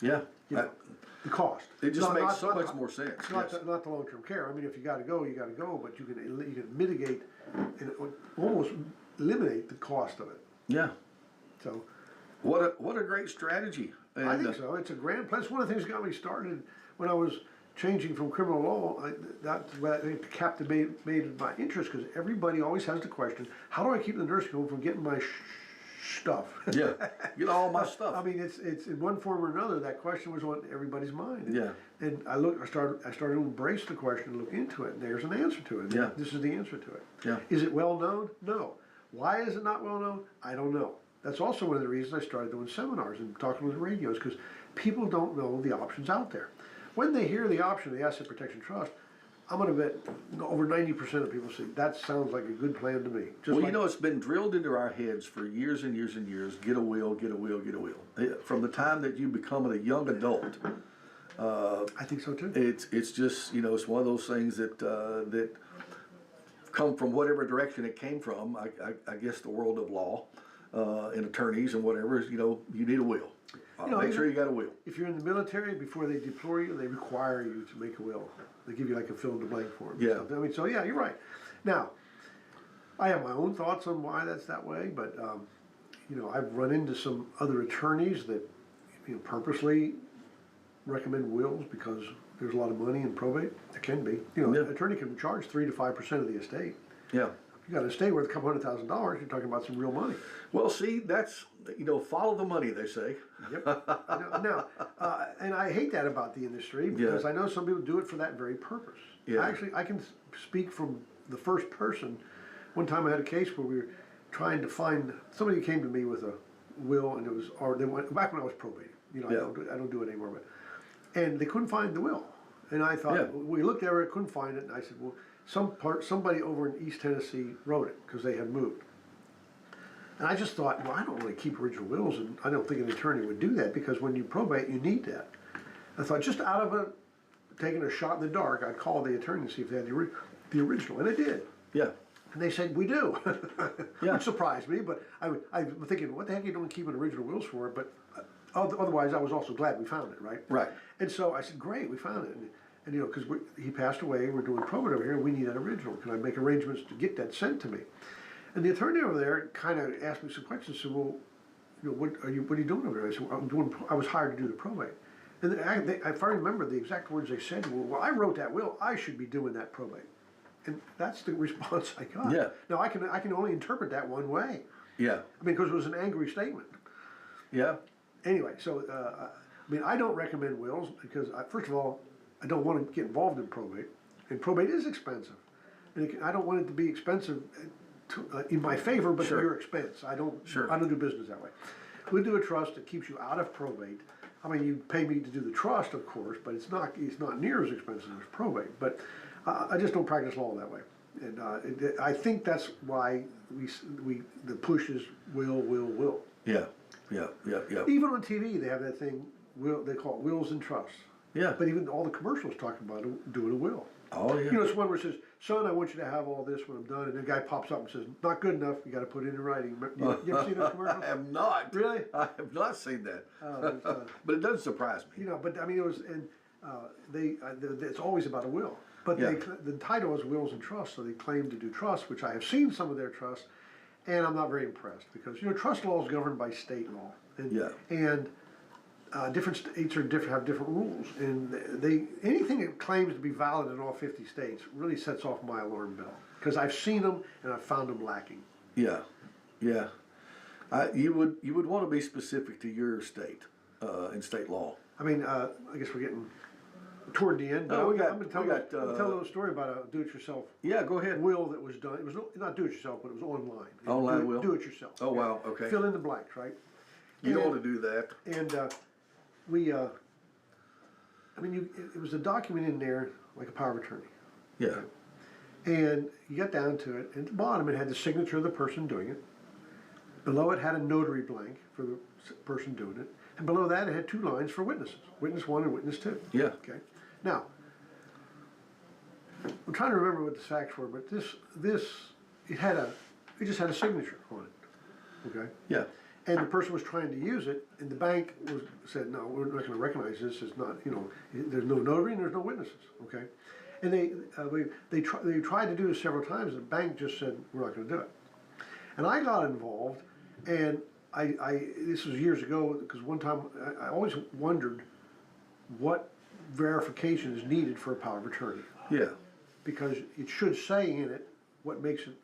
Yeah. The cost. It just makes so much more sense. Not the long-term care. I mean, if you got to go, you got to go. But you can mitigate and almost eliminate the cost of it. Yeah. So. What a great strategy. And I think so. It's a grand plan. It's one of the things that got me started when I was changing from criminal law. That's what captivated my interest because everybody always has the question: how do I keep the nursing home from getting my stuff? Yeah, get all my stuff. I mean, it's in one form or another. That question was on everybody's mind. Yeah. And I started to embrace the question and look into it. And there's an answer to it. Yeah. This is the answer to it. Yeah. Is it well known? No. Why is it not well known? I don't know. That's also one of the reasons I started doing seminars and talking with radios because people don't know the options out there. When they hear the option of the Asset Protection Trust, I'm going to bet over 90% of people say, that sounds like a good plan to me. It's been drilled into our heads for years and years and years, get a will, get a will, get a will. From the time that you become a young adult. I think so too. It's just, it's one of those things that come from whatever direction it came from, I guess the world of law and attorneys and whatever, you need a will. Make sure you got a will. If you're in the military, before they deploy you, they require you to make a will. They give you like a fill in the blank form. Yeah. I mean, so yeah, you're right. Now, I have my own thoughts on why that's that way, but I've run into some other attorneys that purposely recommend wills because there's a lot of money in probate. There can be. An attorney can charge 3 to 5% of the estate. Yeah. You got an estate worth a couple $100,000. You're talking about some real money. Well, see, that's follow the money, they say. Yep. And I hate that about the industry because I know some people do it for that very purpose. Yeah. I can speak from the first person. One time I had a case where we were trying to find somebody came to me with a will, and it was back when I was probating. I don't do it anymore, and they couldn't find the will. And I thought we looked at it, couldn't find it, and I said, well, somebody over in East Tennessee wrote it because they had moved. And I just thought, well, I don't really keep original wills, and I don't think an attorney would do that because when you probate, you need that. I thought, just out of taking a shot in the dark, I'd call the attorney and see if they had the original, and I did. Yeah. And they said, we do. Yeah. Which surprised me, but I'm thinking, what the heck are you doing keeping original wills for? But otherwise, I was also glad we found it, right? Right. And so I said, great, we found it. And you know, because he passed away, we're doing probate over here, and we need that original. Can I make arrangements to get that sent to me? And the attorney over there kind of asked me some questions. Said, well, you know, what are you doing over there? I said, well, I was hired to do the probate. And if I remember the exact words they said, well, I wrote that will, I should be doing that probate. And that's the response I got. Yeah. Now I can only interpret that one way. Yeah. I mean, because it was an angry statement. Yeah. Anyway, so I mean, I don't recommend wills because first of all, I don't want to get involved in probate, and probate is expensive, and I don't want it to be expensive in my favor, but Sure. at your expense. I don't do business that way. We do a trust that keeps you out of probate. I mean, you pay me to do the trust, of course, but it's not near as expensive as probate. But I just don't practice law that way, and I think that's why the push is will. Yeah. Yeah. Yeah. Yeah. Even on TV, they have that thing. They call it wills and trusts. Yeah. But even all the commercials talk about doing a will. Oh, yeah. You know, it's one where it says, "Son, I want you to have all this when I'm done," and the guy pops up and says, "Not good enough. You got to put it in writing." You ever seen those commercials? I have not. Really? I have not seen that. Oh, But it doesn't surprise me. you know, but I mean, it was, and it's always about a will. But Yeah. the title is wills and trusts, so they claim to do trusts, which I have seen some of their trusts, and I'm not very impressed because you know, trust law is governed by state law, and Yeah. Different states have different rules, and anything that claims to be valid in all 50 states really sets off my alarm bell because I've seen them and I've found them lacking. Yeah. Yeah. You would want to be specific to your state in state law. I mean, I guess we're getting toward the end. But Oh, I'm going to tell we a little story about a do-it-yourself Yeah, go ahead. will that was done. It was not do-it-yourself, but it was online. Online will? Do-it-yourself. Oh, wow, okay. Fill in the blanks, right? You And- ought to do that. And it was a document in there like a power of attorney. Yeah. And you got down to it, and at the bottom it had the signature of the person doing it. Below it had a notary blank for the person doing it. And below that it had two lines for witnesses, witness one and witness two. Yeah. Okay. Now, I'm trying to remember what the facts were, but it just had a signature on it. Okay. Yeah. And the person was trying to use it, and the bank said, no, we're not going to recognize this. It's not, you know, there's no notary and there's no witnesses, okay? And they tried to do this several times, and the bank just said, we're not going to do it. And I got involved, and this was years ago, because one time I always wondered what verification is needed for a power of attorney. Yeah. Because it should say in it what makes it,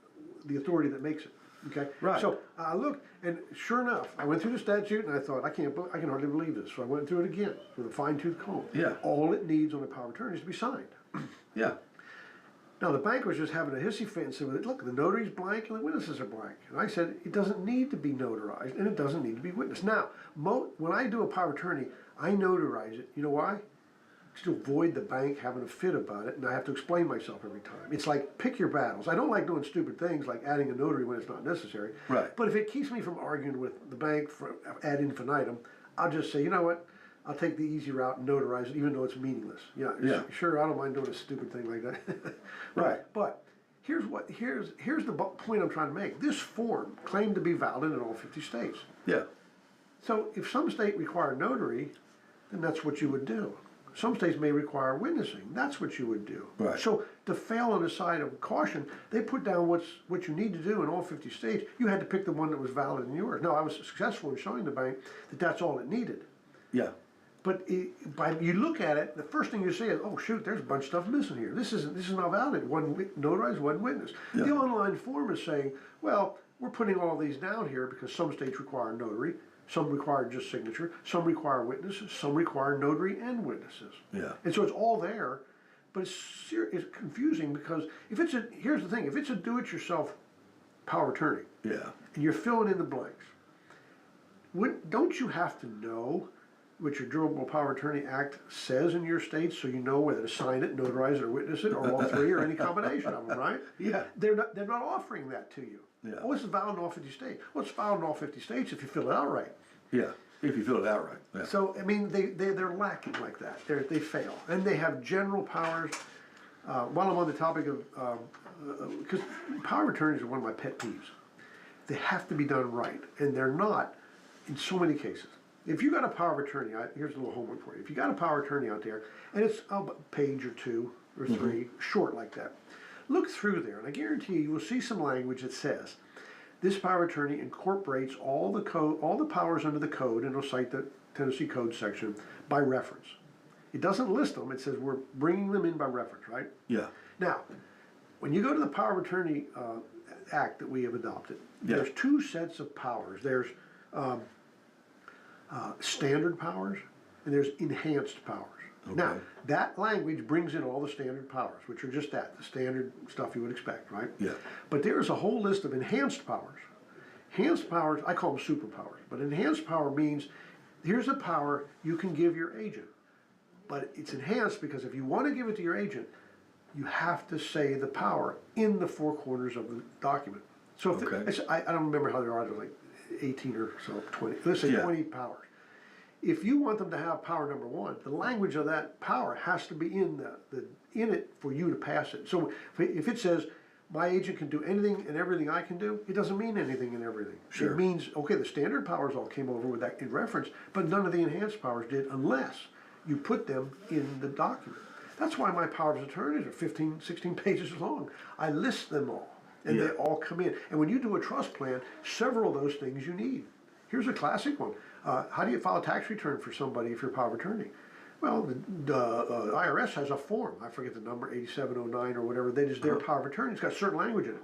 the authority that makes it. Okay. Right. So I looked, and sure enough, I went through the statute, and I thought, I can hardly believe this. So I went through it again with a fine-tooth comb. Yeah. All it needs on a power of attorney is to be signed. Yeah. Now the bank was just having a hissy fit and said, "Look, the notary's blank and the witnesses are blank." And I said, it doesn't need to be notarized, and it doesn't need to be witnessed. Now, when I do a power of attorney, I notarize it. You know why? To avoid the bank having a fit about it, and I have to explain myself every time. It's like, pick your battles. I don't like doing stupid things like adding a notary when it's not necessary. Right. But if it keeps me from arguing with the bank ad infinitum, I'll just say, you know what? I'll take the easy route and notarize it, even though it's meaningless. Yeah. Sure, I don't mind doing a stupid thing like that. Right. But here's the point I'm trying to make. This form claimed to be valid in all 50 states. Yeah. So if some state require notary, then that's what you would do. Some states may require witnessing. That's what you would do. Right. So to fail on the side of caution, they put down what you need to do in all 50 states. You had to pick the one that was valid in yours. Now, I was successful in showing the bank that that's all it needed. Yeah. But you look at it, the first thing you see is, oh shoot, there's a bunch of stuff missing here. This is not valid. One notarized, one witness. Yeah. The online form is saying, well, we're putting all these down here because some states require notary. Some require just signature, some require witnesses, some require notary and witnesses. Yeah. And so it's all there, but it's confusing because here's the thing, if it's a do-it-yourself power of attorney, Yeah. and you're filling in the blanks, don't you have to know what your Durable Power of Attorney Act says in your state so you know whether to sign it, notarize it, or witness it, or all three, or any combination of them, right? Yeah. They're not offering that to you. Yeah. Oh, it's valid in all 50 states. Well, it's valid in all 50 states if you fill it out right. Yeah. If you fill it out right. Yeah. So, I mean, they're lacking like that. They fail. And they have general powers while I'm on the topic of, because power of attorneys are one of my pet peeves. They have to be done right, and they're not in so many cases. If you got a power of attorney, here's a little homework for you. If you got a power of attorney out there, and it's a page or two or three, short like that, look through there, and I guarantee you will see some language that says, this power of attorney incorporates all the powers under the code, and it'll cite the Tennessee Code section by reference. It doesn't list them, it says we're bringing them in by reference, right? Yeah. Now, when you go to the Power of Attorney Act that we have adopted, there's two sets of powers. There's standard powers and there's enhanced powers. Okay. Now, that language brings in all the standard powers, which are just that, the standard stuff you would expect, right? Yeah. But there is a whole list of enhanced powers. Enhanced powers, I call them superpowers, but enhanced power means here's a power you can give your agent. But it's enhanced because if you want to give it to your agent, you have to say the power in the four corners of the document. So if I don't remember how there are, there's like 18 or so, 20, let's say 20 powers. If you want them to have power number one, the language of that power has to be in it for you to pass it. So if it says, my agent can do anything and everything I can do, it doesn't mean anything and everything. Sure. It means, okay, the standard powers all came over with that in reference, but none of the enhanced powers did unless you put them in the document. That's why my powers of attorneys are 15, 16 pages long. I list them all, and they all come in. And when you do a trust plan, several of those things you need. Here's a classic one. How do you file a tax return for somebody if you're a power of attorney? Well, the IRS has a form, I forget the number, 8709 or whatever, that is their power of attorney. It's got certain language in it.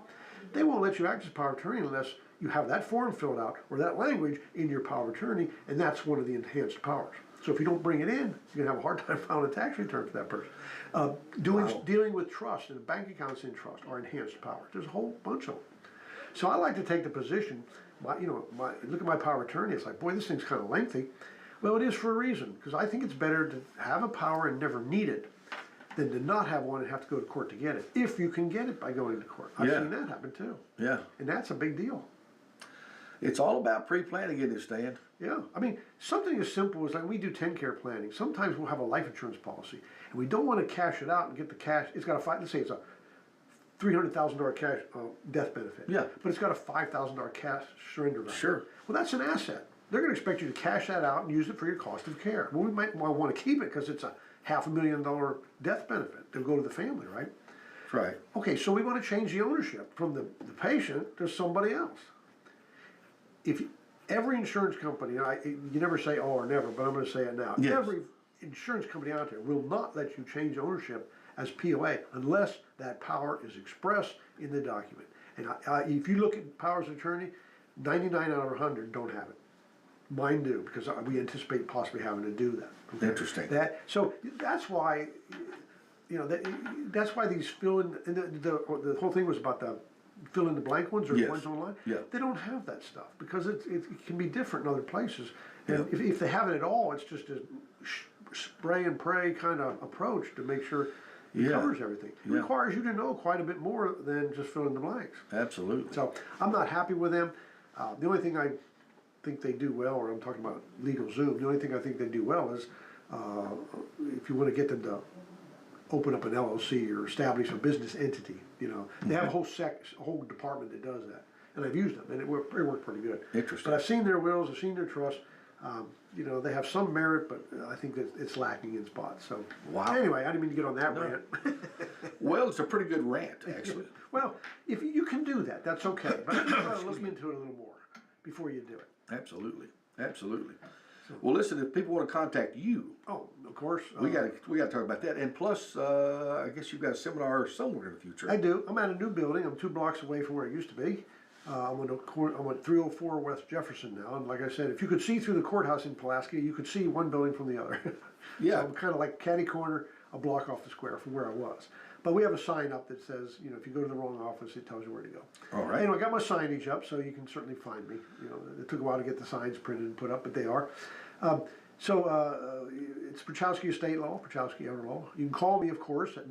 They won't let you act as power of attorney unless you have that form filled out or that language in your power of attorney, and that's one of the enhanced powers. So if you don't bring it in, you're gonna have a hard time filing a tax return for that person. Dealing with trust and bank accounts in trust are enhanced powers. There's a whole bunch of them. So I like to take the position, look at my power of attorney, it's like, boy, this thing's kind of lengthy. Well, it is for a reason, because I think it's better to have a power and never need it than to not have one and have to go to court to get it, if you can get it by going to court. I've seen that happen too. Yeah. And that's a big deal. It's all about pre-planning, isn't it, Stan? Yeah, I mean, something as simple as like we do 10-care planning. Sometimes we'll have a life insurance policy, and we don't want to cash it out and get the cash. It's got let's say it's a $300,000 cash death benefit. Yeah. But it's got a $5,000 cash surrender value. Sure. Well, that's an asset. They're going to expect you to cash that out and use it for your cost of care. Well, we might want to keep it because it's a $500,000 death benefit to go to the family, right? Right. Okay, so we want to change the ownership from the patient to somebody else. Every insurance company, you never say oh or never, but I'm going to say it now. Yes. Every insurance company out there will not let you change ownership as POA unless that power is expressed in the document. And if you look at powers of attorney, 99 out of 100 don't have it. Mine do, because we anticipate possibly having to do that. Okay? Interesting. So that's why, that's why these fill in, the whole thing was about the fill in the blank ones or the ones online. Yeah. They don't have that stuff because it can be different in other places. And if they have it at all, it's just a spray and pray kind of approach to make sure it covers everything. It requires you to know quite a bit more than just fill in the blanks. Absolutely. So I'm not happy with them. The only thing I think they do well, or I'm talking about LegalZoom, the only thing I think they do well is if you want to get them to open up an LLC or establish a business entity, they have a whole department that does that, and I've used them, and it worked pretty good. Interesting. But I've seen their wills, I've seen their trusts. They have some merit, but I think that it's lacking in spots. So anyway, I didn't mean to get on that rant. Well, it's a pretty good rant, actually. Well, if you can do that, that's okay. But you gotta look into it a little more before you do it. Absolutely. Absolutely. Well, listen, if people want to contact you, Oh, of course. we got to talk about that. And plus, I guess you've got a seminar somewhere in the future. I do. I'm at a new building. I'm 2 blocks away from where I used to be. I'm at 304 West Jefferson now. And like I said, if you could see through the courthouse in Pulaski, you could see one building from the other. Yeah. So I'm kind of like catty corner, a block off the square from where I was. But we have a sign up that says, if you go to the wrong office, it tells you where to go. All right. Anyway, I got my signage up, so you can certainly find me. It took a while to get the signs printed and put up, but they are. It's Pierchoski Estate Law, Pierchoski Elder Law. You can call me, of course, at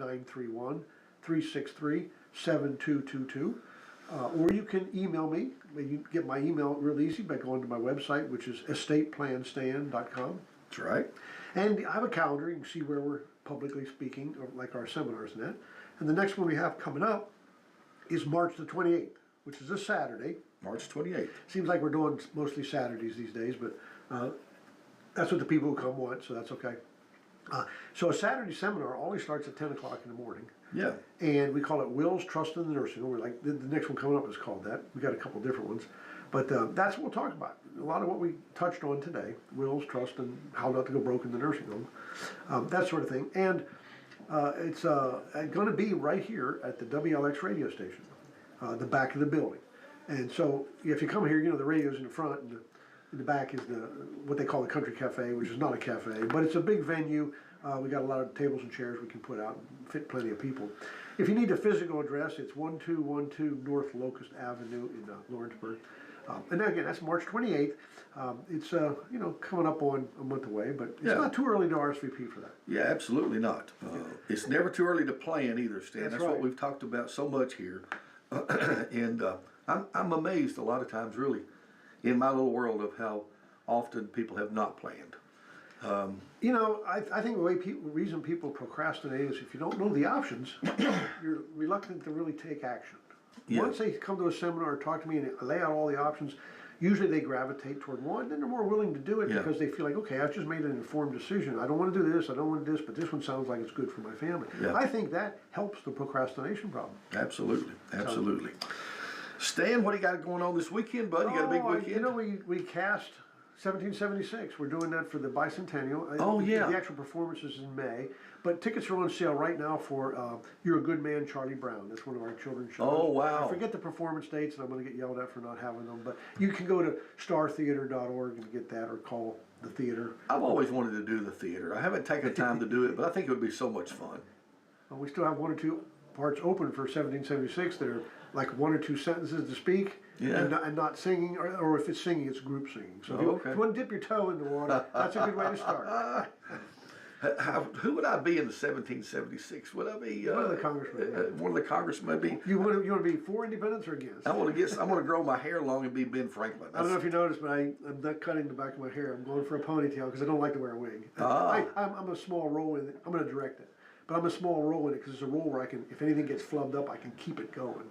931-363-7222. Or you can email me. You get my email real easy by going to my website, which is estateplanstan.com. That's right. And I have a calendar. You can see where we're publicly speaking, or like our seminars and that. And the next one we have coming up is March the 28th, which is this Saturday. March 28th. Seems like we're doing mostly Saturdays these days, but that's what the people who come want, so that's okay. So a Saturday seminar always starts at 10 o'clock in the morning. Yeah. And we call it Wills, Trust in the Nursing Home. We're like, the next one coming up is called that. We got a couple different ones. But that's what we'll talk about. A lot of what we touched on today, wills, trust, and how not to go broke in the nursing home. That sort of thing. And it's going to be right here at the WLX radio station, the back of the building. And so if you come here, you know, the radio's in the front, and in the back is what they call the Country Cafe, which is not a cafe, but it's a big venue. We got a lot of tables and chairs we can put out and fit plenty of people. If you need a physical address, it's 1212 North Locust Avenue in Lawrenceburg. And again, that's March 28th. It's you know, coming up on a month away, but it's not too early to RSVP for that. Yeah, absolutely not. It's never too early to plan either, Stan. That's right. what we've talked about so much here. And I'm amazed a lot of times, really, in my little world, of how often people have not planned. You know, I think the reason people procrastinate is if you don't know the options, you're reluctant to really take action. Yeah. Once they come to a seminar or talk to me and lay out all the options, usually they gravitate toward one, then they're more willing to do it because they feel like, okay, I've just made an informed decision. I don't want to do this, I don't want to do this, but this one sounds like it's good for my family. Yeah. I think that helps the procrastination problem. Absolutely, absolutely. Stan, what do you got going on this weekend, bud? You got a big weekend? You know, we cast 1776. We're doing that for the bicentennial. Oh, yeah. The actual performance is in May, but tickets are on sale right now for You're a Good Man, Charlie Brown. That's one of our children's shows. Oh, wow. I forget the performance dates, and I'm going to get yelled at for not having them, but you can go to startheater.org and get that, or call the theater. I've always wanted to do the theater. I haven't taken time to do it, but I think it would be so much fun. We still have one or two parts open for 1776 that are like one or two sentences to speak. Yeah. And not singing, or if it's singing, it's group singing. So if you want to dip your toe in the water, that's a good way to start. Who would I be in the 1776? Would I be One of the congressmen. one of the congressmen? Maybe. You want to be for independence or against? I want to grow my hair long and be Ben Franklin. I don't know if you noticed, but I'm not cutting the back of my hair. I'm going for a ponytail because I don't like to wear a wig. I'm a small role in it. I'm going to direct it. But I'm a small role in it because it's a role where I can, if anything gets flubbed up, I can keep it going.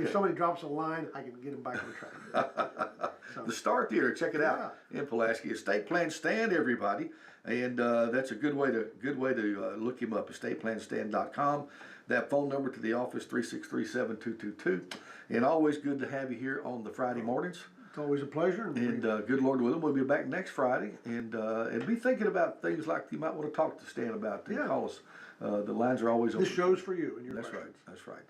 If somebody drops a line, I can get them back on track. The Star Theater, check it out in Pulaski. Estate Plan Stan, everybody, and that's a good way to look him up. EstatePlanStan.com. That phone number to the office 363-7222, and always good to have you here on the Friday mornings. It's always a pleasure. And good Lord willing, we'll be back next Friday, and be thinking about things like you might want to talk to Stan about. Call us. The lines are always open. This show's for you and your That's questions. right. That's right.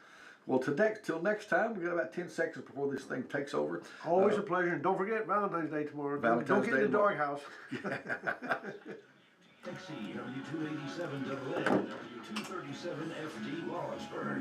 Well, till next time, we got about 10 seconds before this thing takes over. Always a pleasure. And don't forget Valentine's Day tomorrow. Valentine's don't get Day in the tomorrow. doghouse. WDXE W287 AA, W237 FD Lawrenceburg.